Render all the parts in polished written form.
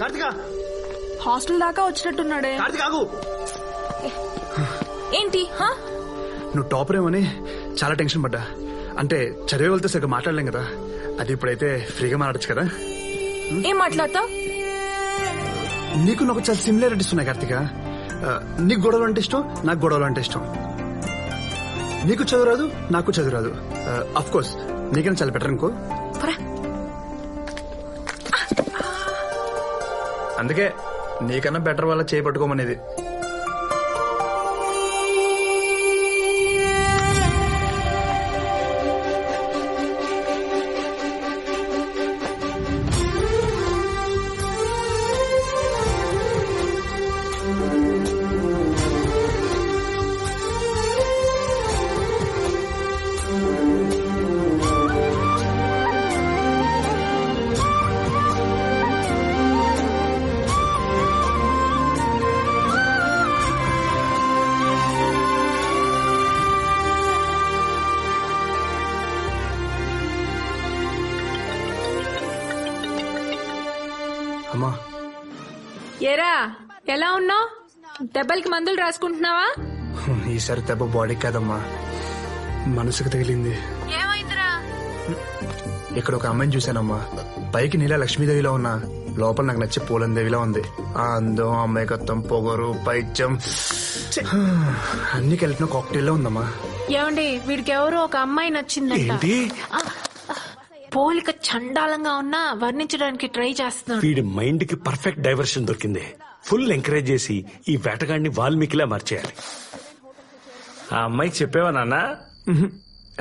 Karthika hostel దాకా వచ్చినట్టున్నాడే. కార్తిక ఆగు. ఏంటి? నువ్వు టాపర్ ఏమని చాలా టెన్షన్ పడ్డా. అంటే చదివే వెళ్తే సరిగ్గా మాట్లాడలేం కదా, అది ఇప్పుడైతే ఫ్రీగా మాట్లాడచ్చు కదా. ఏం మాట్లాడతావు? నీకు నాకు చాలా సిమిలారిటీస్ ఉన్నాయి కార్తిక. నీకు గొడవలు అంటే ఇష్టం, నాకు గొడవలు అంటే ఇష్టం. నీకు చదువురాదు, నాకు చదువురాదు. అఫ్ కోర్స్ నీకైనా చాలా బెటర్ అనుకో. అందుకే నీకన్నా బెటర్ వాళ్ళ చేపట్టుకోమనేది. అమ్మా, ఏరా ఎలా ఉన్నావు? దెబ్బలకి మందులు రాసుకుంటున్నావా? ఈసారి దెబ్బ బాడీకి కాదమ్మా, మనసుకు తగిలింది. ఏమైందిరా? ఇక్కడ ఒక అమ్మాయిని చూశానమ్మా. పైకి నీలా లక్ష్మీదేవిలో ఉన్నా, లోపల నాకు నచ్చి పూలందేవిలా ఉంది. ఆ అందం, అమ్మాయికత్వం, పొగరు, పైత్యం అన్ని కలిపిన కాక్టైల్ లో ఉందమ్మా. ఏమండి, వీడికి ఎవరో ఒక అమ్మాయి నచ్చిందంట. పోలిక చండాలంగా ఉన్నా వర్ణించడానికి ట్రై చేస్తున్నాడు. వీడి మైండ్ కి పర్ఫెక్ట్ డైవర్షన్ దొరికింది. ఫుల్ ఎంకరేజ్ చేసి ఈ వేటగాడిని వాల్మీకిలా మార్చేయాలి. ఆ అమ్మాయికి చెప్పేవా నాన్న?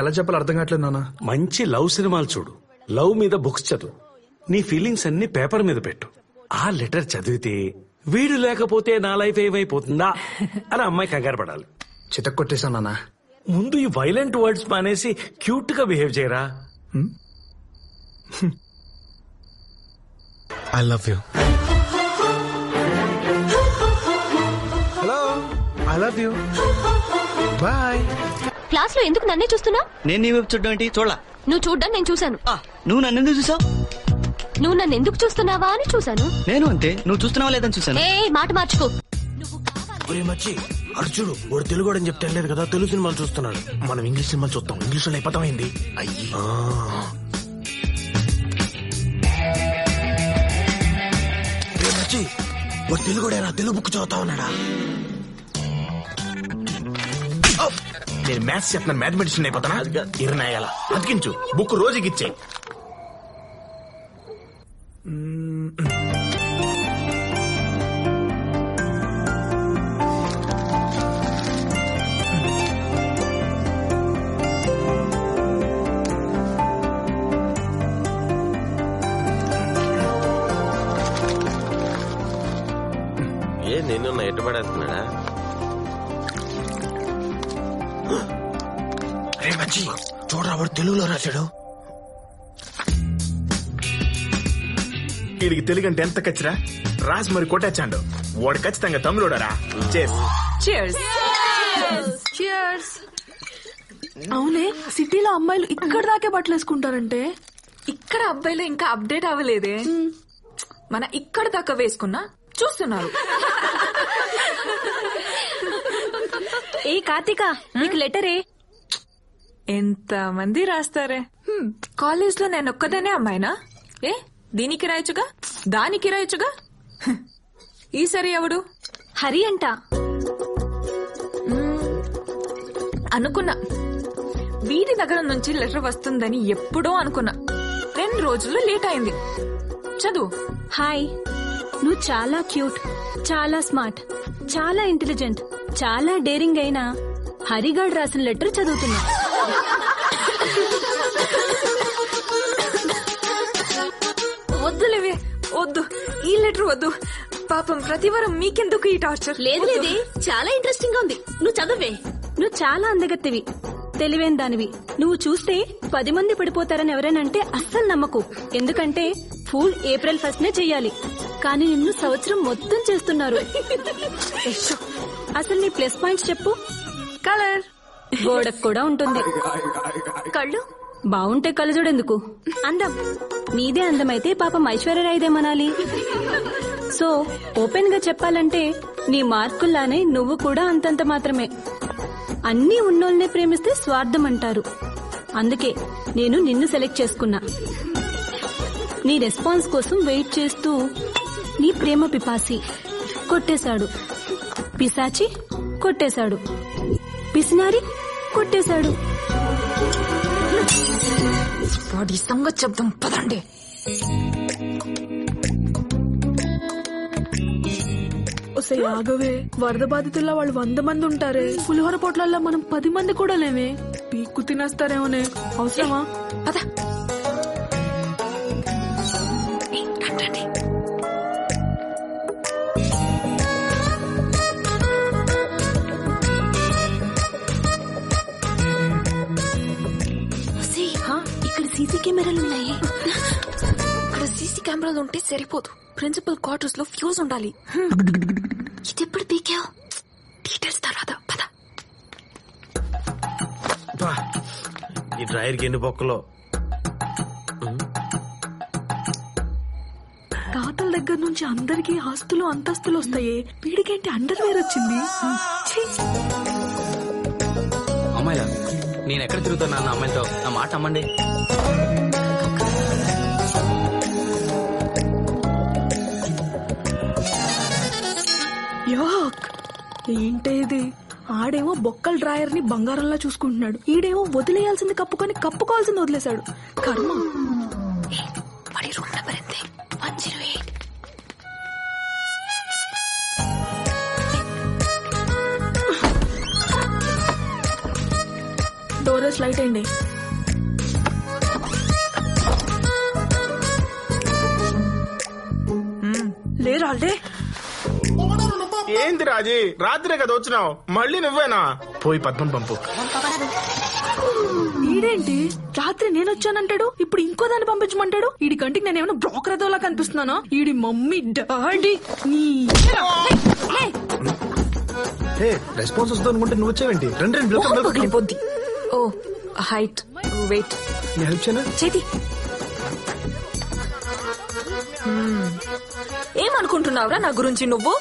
ఎలా చెప్పాలి అర్థం కావట్లేదు నాన్న. మంచి లవ్ సినిమాలు చూడు, లవ్ మీద బుక్స్ చదువు, నీ ఫీలింగ్స్ అన్ని పేపర్ మీద పెట్టు. ఆ లెటర్ చదివితే వీడు లేకపోతే నా లైఫ్ ఏమైపోతుందా అని అమ్మాయి కంగారు పడాలి. చితక్ కొట్టేశా నాన్న. ముందు ఈ వైలెంట్ వర్డ్స్ మానేసి క్యూట్ గా బిహేవ్ చేయరా. I love you. Hello. I love you. Bye. Class లో ఎందుకు నన్నే చూస్తున్నా? నేను నీ వైపు చూడడం ఏంటి? చూడలా. నువ్వు చూడ్డం నేను చూశాను. నువ్వు నన్ను ఎందుకు చూసావు? నువ్వు నన్ను ఎందుకు చూస్తున్నావా అని చూశాను. నేను అంతే, నువ్వు చూస్తున్నావా లేదని చూసాను. ఏ మాట మార్చుకో. అర్జుడు వాడు తెలుగు అని చెప్తే లేదు కదా, తెలుగు సినిమాలు చూస్తున్నాడు. మనం ఇంగ్లీష్ సినిమాలు చూస్తాం, ఇంగ్లీష్ లో అయిపోతామైంది. అయ్యి వాడు తెలుగుడేనా? తెలుగు బుక్ చదువుతా ఉన్నాడా? నేను మ్యాథ్స్ చెప్తున్నాను, మ్యాథమెటిషియన్ అయిపోతానా? ఇరనాయాల అతికించు, బుక్ రోజుకి ఇచ్చే. నిన్ను ఎట్టుబడేస్తున్నాడా? చూడరా వాడు తెలుగులో రాశాడు. వీడికి తెలుగు అంటే ఎంత కచ్చిరా రాసి మరి కొట్టచ్చాడు. వాడు ఖచ్చితంగా తమిళోడరా. అవునే, సిటీలో అమ్మాయిలు ఇక్కడ దాకే బట్టలు వేసుకుంటారంటే ఇక్కడ అబ్బాయిలు ఇంకా అప్డేట్ అవ్వలేదే. మన ఇక్కడ దాకా వేసుకున్నా చూస్తున్నారు. ఏ కార్తిక, నీకు లెటరే. ఎంత మంది రాస్తారే. కాలేజ్ లో నేను ఒక్కదానే అమ్మాయినా? ఏ దీనికి రాయొచ్చుగా, దానికి రాయొచ్చుగా. ఈసారి ఎవడు? హరి అంట. అనుకున్నా వీడి దగ్గర నుంచి లెటర్ వస్తుందని ఎప్పుడో అనుకున్నా. 2 రోజులు లేట్ అయింది. చదువు. హాయ్, నువ్వు చాలా క్యూట్, చాలా స్మార్ట్, చాలా ఇంటెలిజెంట్, చాలా డేరింగ్ అయినా హరిగాడ్ రాసిన లెటర్ చదువుతున్నా. వద్దులేవే, వద్దు, ఈ లెటర్ వద్దు. పాపం ప్రతివారం మీకెందుకు ఈ టార్చర్? లేదు లేదే, చాలా ఇంట్రెస్టింగ్ గా ఉంది. నువ్వు చదవే. నువ్వు చాలా అందగత్తివి, తెలివైన దానివి. నువ్వు చూస్తే 10 మంది పడిపోతారని ఎవరైనా అంటే అస్సలు నమ్మకు. ఎందుకంటే ఫూల్ ఏప్రిల్ 1 నే చెయ్యాలి, కానీ నిన్ను సంవత్సరం మొత్తం చేస్తున్నారు. అసలు నీ ప్లస్ పాయింట్స్ చెప్పు. కలర్. గోడకు కూడా ఉంటుంది. కళ్ళు బాగుంటే కళ్ళజోడెందుకు? అందం. నీదే అందమైతే పాపం ఐశ్వర్యరాయ్దేమనాలి. సో ఓపెన్ గా చెప్పాలంటే నీ మార్కుల్లానే నువ్వు కూడా అంతంత మాత్రమే. అన్నీ ఉన్నోల్నే ప్రేమిస్తే స్వార్థం అంటారు. అందుకే నేను నిన్ను సెలెక్ట్ చేసుకున్నా. నీ రెస్పాన్స్ కోసం వెయిట్ చేస్తూ నీ ప్రేమ పిపాసి కొట్టేశాడు, పిశాచి కొట్టేశాడు, పిసినారి కొట్టేశాడు. వాడి సంగతి చెప్దాం పదండి. ఒసే ఆగవే, వరద బాధితుల్లో వాళ్ళు 100 మంది ఉంటారే. పులిహోర పొట్లల్లో మనం 10 మంది కూడా లేమే. పీక్కు తినేస్తారేమోనే. అవసరమా? పద. రండి. ఇక్కడ సీసీ కెమెరాలు ఉన్నాయి. ఇక్కడ సీసీ కెమెరాలు ఉంటే సరిపోదు, ప్రిన్సిపల్ క్వార్టర్స్ లో ఫ్యూజ్ ఉండాలి. ఇది ఎప్పుడు పీకావు? డీటెయిల్స్ తర్వాత పద. ఈ డ్రైవర్ కి ఎన్ని బొక్కలో. తాతల దగ్గర నుంచి అందరికి ఆస్తులు అంతస్తులు వస్తాయి. వీడికేంటి అండర్వేర్ వచ్చింది? ఛీ! అమ్మాయిలా నేను ఎక్కడ తిరుగుతున్నా అన్న అమ్మాయితో నా మాట అమ్మండి. యాక్! ఏంటే ఇది? ఆడేమో బొక్కల డ్రాయర్ ని బంగారంలా చూసుకుంటున్నాడు, ఈడేమో వదిలేయాల్సింది కప్పుకొని కప్పుకోవాల్సింది వదిలేశాడు. కర్మ. వాడి రూమ్ నెంబర్ ఎంత? 108. డోరేస్ లైట్ అయింది. లేరా అల్డే? ఏంది రాజీ, రాత్రే కదా వచ్చినావు, మళ్ళీ నువ్వేనా? పోయి పద్మం పంపు. ఈడేంటి రాత్రి నేను వచ్చానంటాడు, ఇప్పుడు ఇంకో దాన్ని పంపించమంటాడు. ఈడి కంటికి నేనేమన్నా బ్రోకర్ అదోలా కనిపిస్తున్నానా? ఈడి మమ్మీ డాడీ రెస్పాన్స్ వస్తుంది అనుకుంటే నువ్వు వచ్చావేంటి? రెండు పగిలిపోద్ది. ఓ హైట్, వెయిట్. హెల్ప్ చేయనా? చేతి ఏమనుకుంటున్నావురా నా గురించి? నువ్వు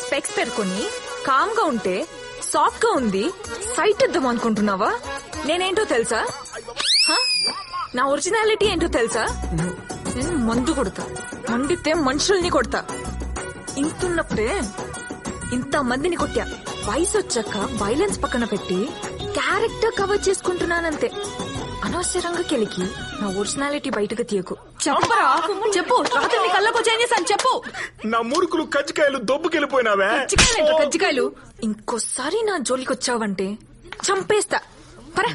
స్పెక్స్ పెట్టుకుని కామ్ గా ఉంటే సాఫ్ట్ గా ఉంది సైట్ ఇద్దాం అనుకుంటున్నావా? నేనేంటో తెలుసా? నా ఒరిజినాలిటీ ఏంటో తెలుసా? నేను మందు కొడతా, మండితే మనుషుల్ని కొడతా. ఇంతున్నప్పుడే ఇంత మందిని కొట్టా. వయసు వచ్చాక వైలెన్స్ పక్కన పెట్టి క్యారెక్టర్ కవర్ చేసుకుంటున్నానంతే. అనవసరంగా కెలికి నా ఒరిజినాలిటీ బయటకు తీయకు. చెప్పరా? చెప్పు. రాత్రి నీ కళ్ళకు వచ్చి ఏం చేశాను చెప్పు. నా మూర్ఖులు కజ్జికాయలు దొబ్బుకెళ్ళిపోయినావే. కజ్జికాయలు ఇంకోసారి నా జోలికి వచ్చావంటే చంపేస్తా. పరా.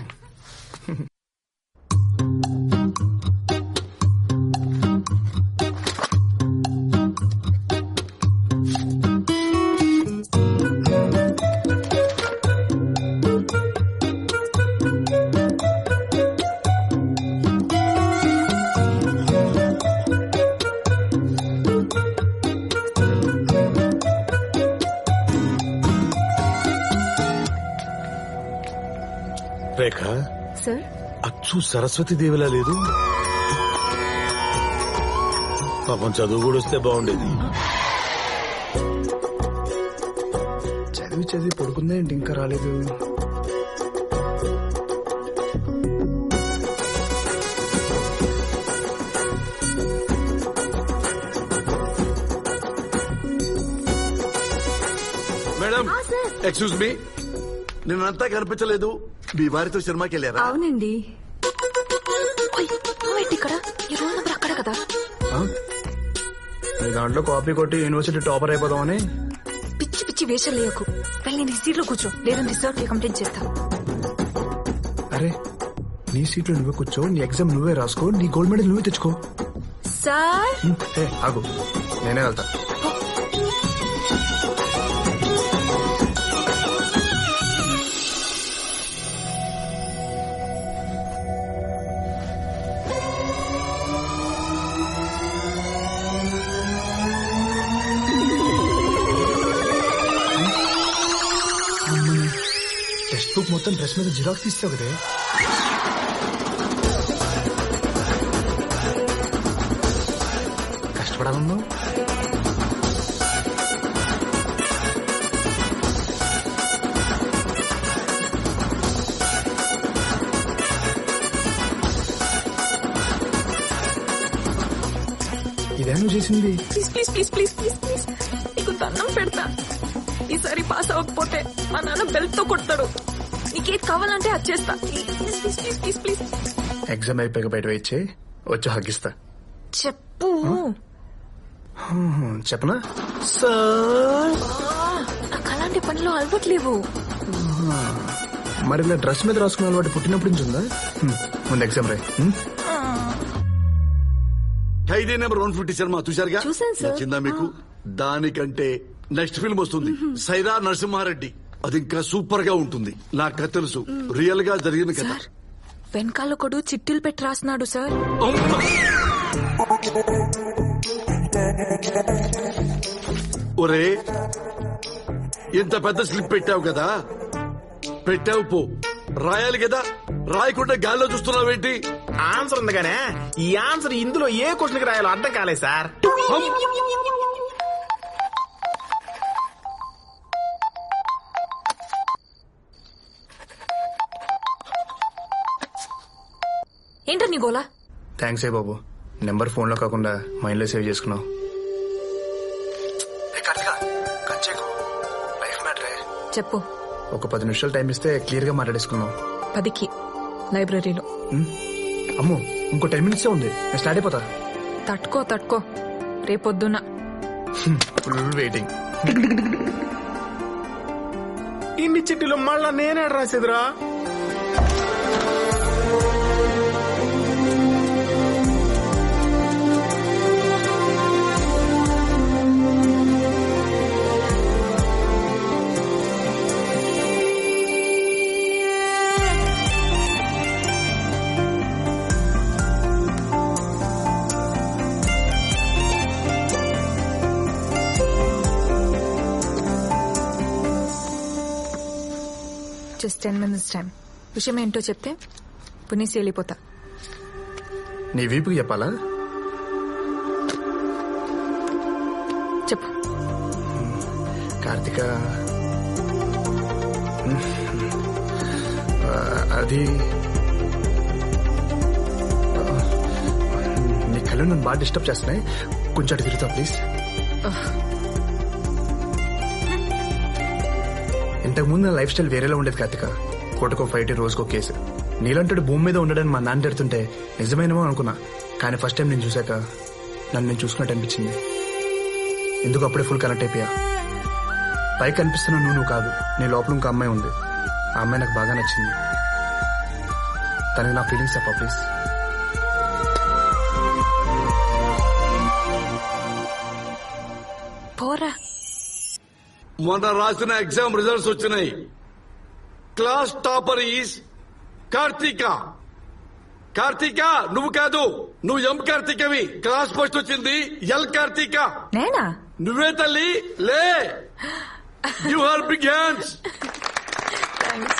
రేఖ, సార్, అచ్చు సరస్వతి దేవిలా లేదు. పాపం చదువు కూడా వస్తే బాగుండేది. చదివి చదివి పడుకుందే ఏంటి ఇంకా రాలేదు? మేడం, ఎక్స్క్యూజ్ మీ, నిన్నంతా కనిపించలేదు. మీ వారితో సినిమాకి వెళ్ళారా? అవునండి. ఇక్కడ ఈ రూమ్ నెంబర్ అక్కడ కదా. నీ దాంట్లో కాపీ కొట్టి యూనివర్సిటీ టాపర్ అయిపోదామని. పిచ్చి పిచ్చి వేషాలు లేకు. వెళ్ళి నీ సీట్లో కూర్చో, లేదంటే రిసార్ట్ కంప్లైంట్ చేస్తా. అరే, నీ సీట్లో నువ్వే కూర్చో, నీ ఎగ్జామ్ నువ్వే రాసుకో, నీ గోల్డ్ మెడల్ నువ్వే తెచ్చుకో. సార్ ఆగు, నేనే వెళ్తా. టెక్స్ట్ బుక్ మొత్తం డ్రెస్ మీద జిరాక్స్ తీస్తావు కదే. కష్టపడాలన్నావు? ఇదే నువ్వు చేసింది? Please please please please please please నీకు దండం పెడతా. ఈసారి పాస్ అవ్వకపోతే మా నాన్న బెల్ట్ తో కొడతాడు. నీకేది కావాలంటే అది చేస్తా. Please please please please please. Exam అయిపోయాక బయట వెయిట్ చేయి, వచ్చి హగ్గిస్తా. చెప్పు. చెప్పనా? నాకు అలాంటి పనిలో అలవట్లేవు. మరి నా డ్రెస్ మీద రాసుకున్న అలవాటు పుట్టినప్పటి నుంచి ఉందా? ముందు ఎగ్జామ్ రాయి. ఖైదీ నెంబర్ 150 సినిమా చూశారుగా? చూశాను సార్. నచ్చిందా మీకు? దానికంటే నెక్స్ట్ ఫిల్మ్ వస్తుంది, సైరా నరసింహారెడ్డి. అది ఇంకా సూపర్ గా ఉంటుంది. నాకు కథ తెలుసు, రియల్ గా జరిగిన కథ. సార్ వెనకాల ఒకడు చిట్టీలు పెట్టి రాస్తున్నాడు సార్. ఒరే, ఇంత పెద్ద స్లిప్ పెట్టావు కదా, పెట్టావు పో, రాయాలి కదా, రాయకుండా గాల్లో చూస్తున్నావేంటి? ఆన్సర్ ఉంది కానీ ఈ ఆన్సర్ ఇందులో ఏ క్వశ్చన్ కి రాయాలో అర్థం కాలేదు సార్. ఏంటో నీ గోలా? థ్యాంక్స్ ఏ బాబు, నెంబర్ ఫోన్ లో కాకుండా మైండ్ లో సేవ్ చేసుకున్నావు. చెప్పు. ఒక 10 నిమిషాలు టైం ఇస్తే క్లియర్ గా మాట్లాడేసుకున్నావు. 10కి లైబ్రరీలో. అమ్మో, ఇంకో 10 మినిట్స్ ఉంది, నేను స్టార్ట్ అయిపోతా. తట్టుకో రేపొద్దున. Full waiting. ఇన్ని చిట్టీలు మళ్ళా నేనే రాసేదిరా. Just 10 minutes time. విషయం ఏంటో చెప్తే పునీసి వెళ్ళిపోతా. నీ వీపుకి చెప్పాలా? చెప్పు. కార్తిక, అది నీ కళ్ళు నన్ను బాగా డిస్టర్బ్ చేస్తున్నాయి, కొంచెం అటు తిరుగుతావు ప్లీజ్. ఇంతకుముందు నా లైఫ్ స్టైల్ వేరేలా ఉండేది కార్తిక. కోటకో ఫైట్, రోజుకో కేసు. నీలంటాడు భూమి మీద ఉండడానికి మా నాన్న తిడుతుంటే నిజమేనేమో అనుకున్నా, కానీ ఫస్ట్ టైం నేను చూశాక నన్ను నేను చూసుకున్నట్టు అనిపించింది. ఎందుకు అప్పుడే ఫుల్ కనెక్ట్ అయిపోయా. పైకి కనిపిస్తున్నా నువ్వు కాదు, నీ లోపల ఇంకో అమ్మాయి ఉంది. ఆ అమ్మాయి నాకు బాగా నచ్చింది. తనకి నా ఫీలింగ్స్ చెప్పా ప్లీజ్. పోరా. మొన్న రాసిన ఎగ్జామ్ రిజల్ట్స్ వచ్చినాయి. Class topper is Karthika. Karthika నువ్వు కాదు, నువ్వు ఎం కార్తీకవి. క్లాస్ ఫస్ట్ వచ్చింది ఎల్ కార్తీక. నేనా? నువ్వే తల్లి, లే. Give her big hands. Thanks.